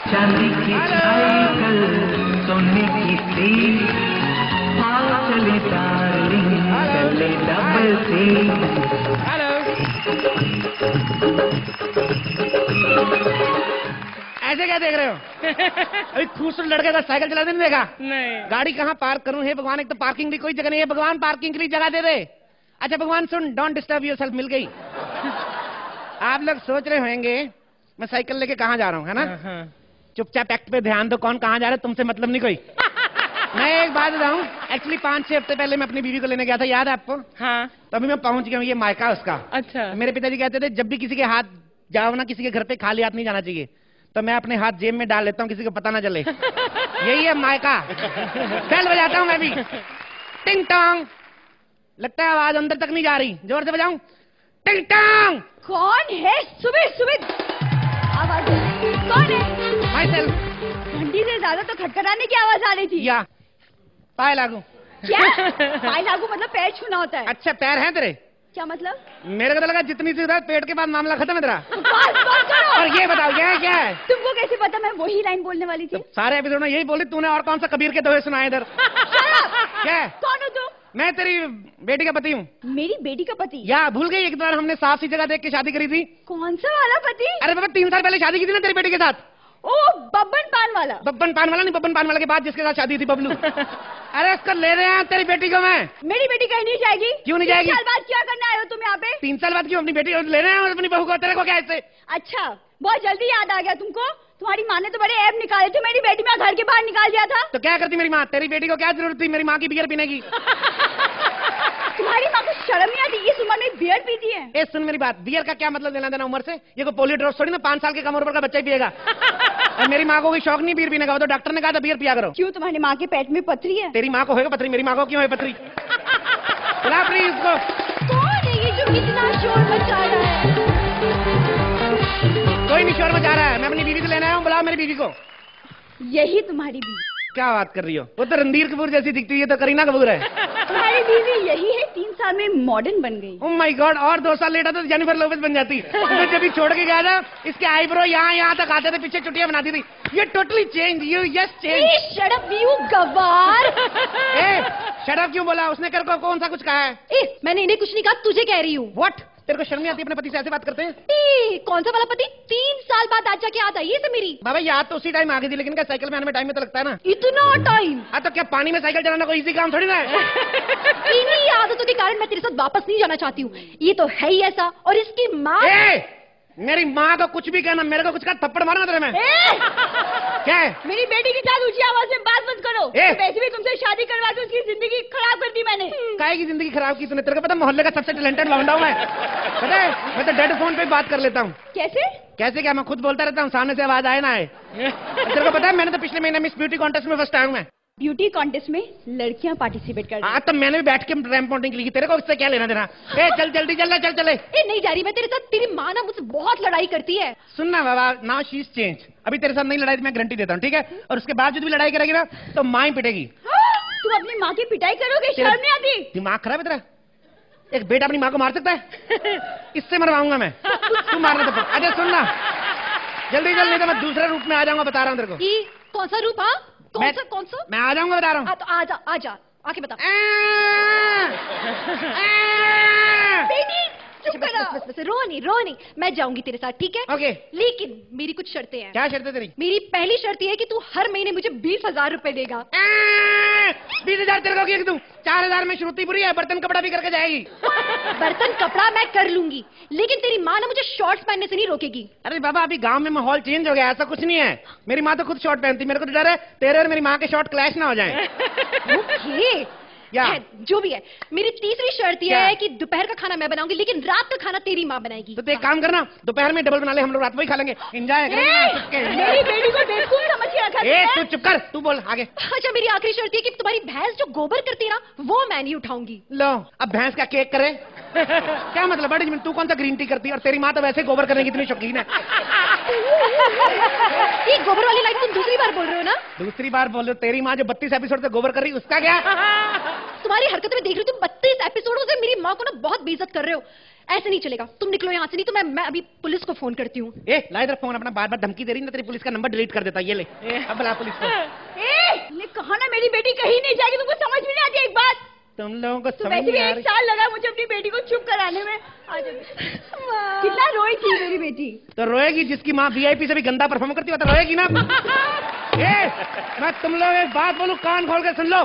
चांदी की साइकिल सोने की सीट, आओ चले डार्लिंग चले डबल सीट। हेलो। ऐसे क्या देख रहे हो? अभी खूबसूरत लड़के का साइकिल चलाते नहीं देखा? नहीं। गाड़ी कहाँ पार्क करूं? हे भगवान, एक तो पार्किंग की कोई जगह नहीं है। भगवान पार्किंग के लिए जगह दे दे। अच्छा भगवान सुन, डोंट डिस्टर्ब योरसेल्फ, मिल गई। आप लोग सोच रहे होंगे मैं साइकिल लेके कहाँ जा रहा हूँ, है ना? चुपचाप एक्ट पे ध्यान दो, कौन कहाँ जा रहा है तुमसे मतलब नहीं कोई। मैं एक बात बताऊं, एक्चुअली 5-6 हफ्ते पहले मैं अपनी बीवी को लेने गया था, याद है आपको? हाँ। तो अभी मैं पहुंच गया हूँ, ये मायका उसका। अच्छा। मेरे पिताजी कहते थे जब भी किसी के हाथ जाओ ना, किसी के घर पे खाली हाथ नहीं जाना चाहिए। तो मैं अपने हाथ जेब में डाल लेता हूँ, किसी को पता ना चले। यही है मायका। बेल बजाता हूँ मैं भी, टिंग टोंग। लगता है आवाज अंदर तक नहीं जा रही, जोर से बजाऊं, टिंग टोंग। कौन है सुबह सुबह आवाज? कौन है? My self. घंटी से ज्यादा तो खटखटाने की आवाज आ रही थी। या पाए लागू। क्या? पाए लागू मतलब पैर छूना होता है? अच्छा पैर हैं तेरे? क्या मतलब? मेरे को तो लगा जितनी सी पेट के बाद मामला खत्म है तेरा। करो। और ये बताओ क्या क्या है? तुमको कैसे पता मैं वही लाइन बोलने वाली थी? तो सारे एपिसोड में यही बोली तूने, और कौन सा कबीर के दोहे सुनाए इधर? क्या? कौन हो तुम? मैं तेरी बेटी का पति हूँ। मेरी बेटी का पति? या भूल गई, एक बार हमने साफ सी जगह देख के शादी करी थी। कौन सा वाला पति? अरे बाबा 3 साल पहले शादी की थी ना तेरी बेटी के साथ। ओ बब्बन पान वाला? बब्बन पान वाला नहीं, बब्बन पान वाला के बाद जिसके साथ शादी थी, बबलू। अरे इसको ले रहे हैं तेरी बेटी को। मैं मेरी बेटी कहीं नहीं जाएगी। क्यों नहीं जाएगी? 3 साल बाद क्या करने आए हो तुम यहाँ पे? 3 साल बाद क्यों? अपनी बेटी ले रहे हैं अपनी बहू को, तेरे को क्या इससे? अच्छा बहुत जल्दी याद आ गया तुमको। तुम्हारी माँ ने तो बड़े ऐप निकाले थे, मेरी बेटी में घर के बाहर निकाल दिया था। तो क्या करती मेरी माँ? तेरी बेटी को क्या जरूरत थी मेरी माँ की बियर पीने की? तुम्हारी माँ को शर्म नहीं आती? इस उम्र में बियर पीती है? ए सुन मेरी बात, बियर का क्या मतलब लेना देना उम्र से? ये कोई पोलियो ड्रॉप्स थोड़ी ना 5 साल के कम उम्र का बच्चा ही पिएगा। और मेरी माँ को कोई शौक नहीं बियर पीने का, तो डॉक्टर ने कहा था बियर पिया करो। क्यों, तुम्हारी माँ के पेट में पथरी है? तेरी माँ को होगा पथरी, मेरी माँ को क्यों है पथरी? चला प्लीज इसको। कौन है ये जो कितना शोर मचा रहा है? कोई नहीं शोर मचा रहा है, मैं अपनी बीवी को लेने आया हूँ, बुलाओ मेरी बीवी को। यही तुम्हारी बीवी? क्या बात कर रही हो? वो तो रणधीर कपूर जैसी दिखती है, तो करीना कपूर है। तुम्हारी बीवी यही है, 3 साल में मॉडर्न बन गई। ओह माय गॉड, और 2 साल लेट आता तो जेनिफर लोपेज बन जाती। मैं जब भी छोड़ के गया था, इसके आईब्रो यहाँ तक आते थे, पीछे चुटियां बनाती थी। ये totally change, you yes change. Shut up you गवार। शट अप क्यों बोला उसने? कर को कौन सा कुछ कहा है? मैंने इन्हें कुछ नहीं कहा, तुझे कह रही हूँ। व्हाट? तेरे को शर्म नहीं आती अपने पति से ऐसे बात करते हैं? कौन सा वाला पति? 3 साल बाद आज जाके याद आई है मेरी। बाबा याद तो उसी टाइम आ गई थी, लेकिन क्या साइकिल में आने में टाइम में तो लगता है ना। इतना टाइम? तो क्या पानी में साइकिल चलाना कोई इजी काम थोड़ी ना है? इन्हीं आदतों के कारण मैं तेरे साथ वापस नहीं जाना चाहती हूँ। ये तो है ही ऐसा। और इसकी माँ, मेरी माँ को कुछ भी कहना, मेरे को कुछ का थप्पड़ मारना तेरे में। क्या है? मेरी बेटी के साथ ऊंची आवाज में बात मत करो। वैसे भी तुमसे शादी करवा के उसकी जिंदगी खराब कर दी मैंने। काहे की जिंदगी खराब की तूने? तेरे को पता मोहल्ले का सबसे टैलेंटेड लौंडा हूं मैं, पता है? मैं तो डेड फोन पे बात कर लेता हूँ। कैसे? कैसे क्या? मैं खुद बोलता रहता हूँ, सामने से आवाज आए ना आए। तेरे को पता है मैंने तो पिछले महीने मिस ब्यूटी कॉन्टेस्ट में फर्स्ट आया हूँ मैं। ब्यूटी कॉन्टेस्ट में लड़कियां पार्टिसिपेट कर रही हैं। तो मैंने भी बैठ के रैंप वॉकिंग की, तेरे को इससे क्या लेना देना? चल जल्दी चल चल चले। नहीं जा रही मैं तेरे साथ। तेरी माँ ना मुझसे बहुत लड़ाई करती है। सुनना बाबा, नाउ शी इज चेंज। अभी तेरे साथ नहीं लड़ाई, मैं गारंटी देता हूँ, ठीक है? और उसके बाद जो भी लड़ाई करेगी ना, तो माँ ही पिटेगी। तुम अपनी माँ की पिटाई करोगे? शर्म नहीं आती? दिमाग खराब है तेरा? एक बेटा अपनी माँ को मार सकता है? इससे मरवाऊंगा मैं। तू मारना तो। अरे सुनना, जल्दी जल्दी, नहीं तो मैं दूसरे रूप में आ जाऊंगा, बता रहा हूँ तेरे को। कौन सा रूप? हाँ कौन सा? मैं आ जाऊंगा, बता रहा हूँ। तो आजा आके बता। बेटी चुप करो। बस रो नहीं, मैं जाऊंगी तेरे साथ, ठीक है? ओके। लेकिन मेरी कुछ शर्तें हैं। क्या शर्तें तेरी? मेरी पहली शर्त ये है कि तू हर महीने मुझे 20,000 रुपए देगा। 20,000 तेरे को तू? 4,000 में श्रुतिपुरी है, बर्तन कपड़ा भी करके जाएगी। बर्तन कपड़ा मैं कर लूंगी, लेकिन तेरी माँ ना मुझे शॉर्ट्स पहनने से नहीं रोकेगी। अरे बाबा, अभी गांव में माहौल चेंज हो गया, ऐसा कुछ नहीं है। मेरी माँ तो खुद शॉर्ट पहनती, मेरे को तो डर है तेरे और मेरी माँ के शॉर्ट क्लैश ना हो जाए। जो भी है, मेरी तीसरी शर्त यह है कि दोपहर का खाना मैं बनाऊंगी, लेकिन रात का खाना तेरी माँ बनाएगी। तो एक काम करना, दोपहर में डबल बना ले, हम लोग रात में ही खा लेंगे। एंजॉय करेंगे। मेरी बेटी को बेवकूफ समझ के रखा है। तू चुप कर, तू बोल आगे। अच्छा, मेरी आखिरी शर्त है कि तुम्हारी भैंस जो गोबर करती है ना, वो मैं नहीं उठाऊंगी। लो, अब भैंस का केक करे? क्या मतलब बड़ी? तू कौन सा ग्रीन टी करती है? और तेरी माँ तो वैसे गोबर करने की इतनी शौकीन है। ये गोबर वाली लाइन तुम दूसरी बार बोल रहे हो ना? दूसरी बार बोल रहे हो? तेरी माँ जो 32 एपिसोड से गोबर कर रही उसका क्या? तुम्हारी हरकतें में देख रही हूँ, तुम 32 एपिसोडों से मेरी माँ को ना बहुत बेइज्जत कर रहे हो। ऐसे नहीं चलेगा, तुम निकलो यहाँ से, नहीं तो मैं अभी पुलिस को फोन करती हूँ। ए ला इधर फोन अपना, बार बार धमकी दे रही ना, तेरी पुलिस का नंबर डिलीट कर देता। ये ले अब बुला पुलिस को। ने कहा ना मेरी बेटी कहीं नहीं जाएगी, तुमको समझ में नहीं आती एक बात? तुम लोगों को तो समझ वैसे भी नहीं आ 1 रही। साल लगा मुझे अपनी बेटी को चुप कराने में। कितना रोई थी मेरी बेटी। तो रोएगी, जिसकी माँ वीआईपी से भी गंदा परफॉर्म करती हो तो रोएगी ना। ए, मैं तुम लोग एक बात बोलूं, कान खोल के सुन लो।